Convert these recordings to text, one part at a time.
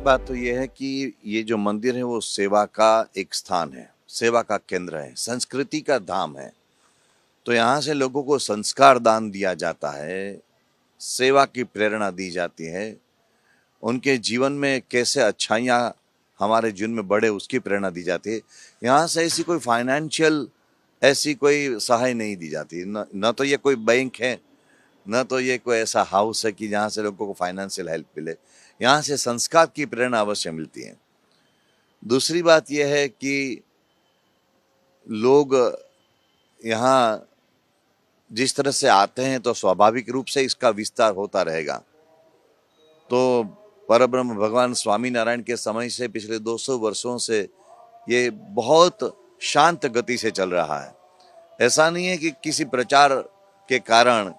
बात तो ये है कि ये जो मंदिर है वो सेवा का एक स्थान है, सेवा का केंद्र है, संस्कृति का धाम है। तो यहाँ से लोगों को संस्कार दान दिया जाता है, सेवा की प्रेरणा दी जाती है, उनके जीवन में कैसे अच्छाइयाँ हमारे जीवन में बढ़े उसकी प्रेरणा दी जाती है। यहाँ से ऐसी कोई फाइनेंशियल ऐसी कोई सहाय नहीं दी जाती, न तो ये कोई बैंक है, न तो ये कोई ऐसा हाउस है कि जहाँ से लोगों को फाइनेंशियल हेल्प मिले। यहाँ से संस्कार की प्रेरणा अवश्य मिलती है। दूसरी बात यह है कि लोग यहाँ जिस तरह से आते हैं तो स्वाभाविक रूप से इसका विस्तार होता रहेगा। तो परब्रह्म भगवान स्वामीनारायण के समय से पिछले 200 वर्षों से ये बहुत शांत गति से चल रहा है। ऐसा नहीं है कि किसी प्रचार के कारण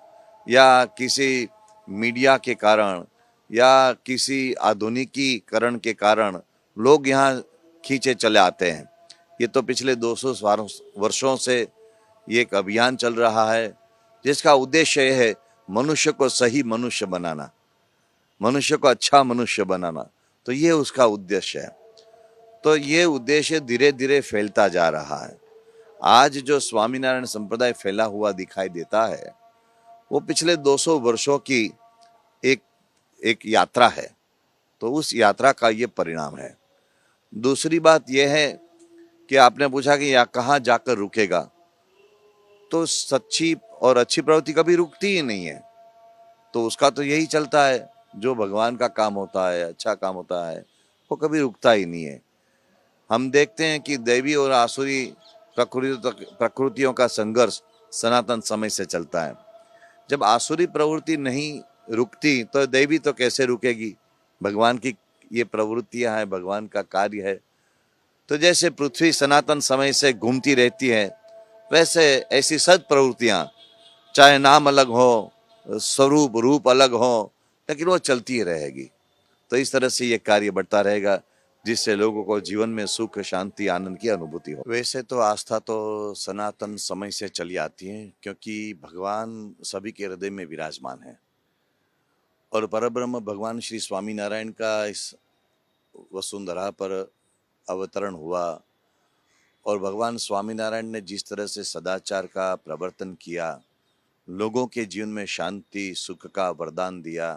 या किसी मीडिया के कारण या किसी आधुनिकीकरण के कारण लोग यहाँ खींचे चले आते हैं। ये तो पिछले 200 वर्षों से ये एक अभियान चल रहा है जिसका उद्देश्य यह है मनुष्य को सही मनुष्य बनाना, मनुष्य को अच्छा मनुष्य बनाना। तो ये उसका उद्देश्य है। तो ये उद्देश्य धीरे धीरे फैलता जा रहा है। आज जो स्वामीनारायण संप्रदाय फैला हुआ दिखाई देता है वो पिछले 200 वर्षों की एक यात्रा है। तो उस यात्रा का ये परिणाम है। दूसरी बात यह है कि आपने पूछा कि यहाँ कहाँ जाकर रुकेगा, तो सच्ची और अच्छी प्रवृत्ति कभी रुकती ही नहीं है। तो उसका तो यही चलता है, जो भगवान का काम होता है, अच्छा काम होता है, वो कभी रुकता ही नहीं है। हम देखते हैं कि दैवी और आसुरी प्रकृतियों का संघर्ष सनातन समय से चलता है। जब आसुरी प्रवृत्ति नहीं रुकती तो दैवी तो कैसे रुकेगी? भगवान की ये प्रवृत्तियां हैं, भगवान का कार्य है। तो जैसे पृथ्वी सनातन समय से घूमती रहती है, वैसे ऐसी सद प्रवृत्तियां, चाहे नाम अलग हो, स्वरूप रूप अलग हो, लेकिन वो चलती ही रहेगी। तो इस तरह से ये कार्य बढ़ता रहेगा जिससे लोगों को जीवन में सुख, शांति, आनंद की अनुभूति हो। वैसे तो आस्था तो सनातन समय से चली आती है, क्योंकि भगवान सभी के हृदय में विराजमान है। और परब्रह्म भगवान श्री स्वामीनारायण का इस वसुंधरा पर अवतरण हुआ और भगवान स्वामीनारायण ने जिस तरह से सदाचार का प्रवर्तन किया, लोगों के जीवन में शांति, सुख का वरदान दिया,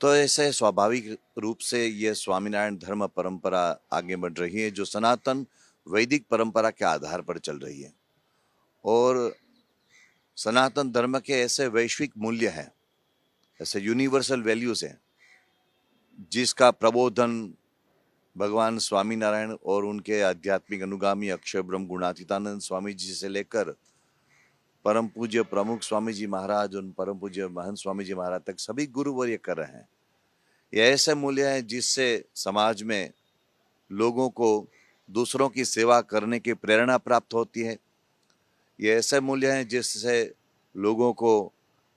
तो ऐसे स्वाभाविक रूप से ये स्वामीनारायण धर्म परंपरा आगे बढ़ रही है, जो सनातन वैदिक परंपरा के आधार पर चल रही है। और सनातन धर्म के ऐसे वैश्विक मूल्य हैं, ऐसे यूनिवर्सल वैल्यूज हैं, जिसका प्रबोधन भगवान स्वामीनारायण और उनके आध्यात्मिक अनुगामी अक्षय ब्रह्म गुणातीतानंद स्वामी जी से लेकर परम पूज्य प्रमुख स्वामी जी महाराज और परम पूज्य महंत स्वामी जी महाराज तक सभी गुरुवर्य कर रहे हैं। ये ऐसे मूल्य हैं जिससे समाज में लोगों को दूसरों की सेवा करने की प्रेरणा प्राप्त होती है। ये ऐसे मूल्य हैं जिससे लोगों को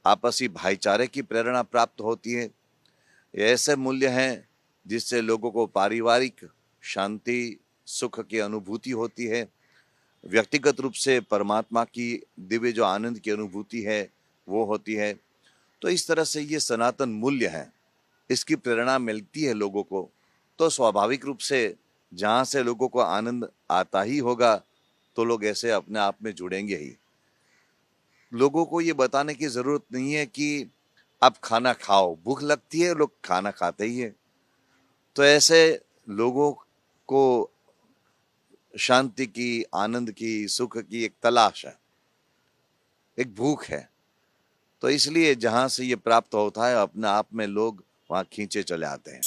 आपसी भाईचारे की प्रेरणा प्राप्त होती है। ये ऐसे मूल्य हैं जिससे लोगों को पारिवारिक शांति, सुख की अनुभूति होती है। व्यक्तिगत रूप से परमात्मा की दिव्य जो आनंद की अनुभूति है वो होती है। तो इस तरह से ये सनातन मूल्य हैं, इसकी प्रेरणा मिलती है लोगों को। तो स्वाभाविक रूप से जहाँ से लोगों को आनंद आता ही होगा तो लोग ऐसे अपने आप में जुड़ेंगे ही। लोगों को ये बताने की जरूरत नहीं है कि आप खाना खाओ, भूख लगती है, लोग खाना खाते ही है। तो ऐसे लोगों को शांति की, आनंद की, सुख की एक तलाश है, एक भूख है। तो इसलिए जहां से ये प्राप्त होता है अपने आप में लोग वहां खींचे चले आते हैं।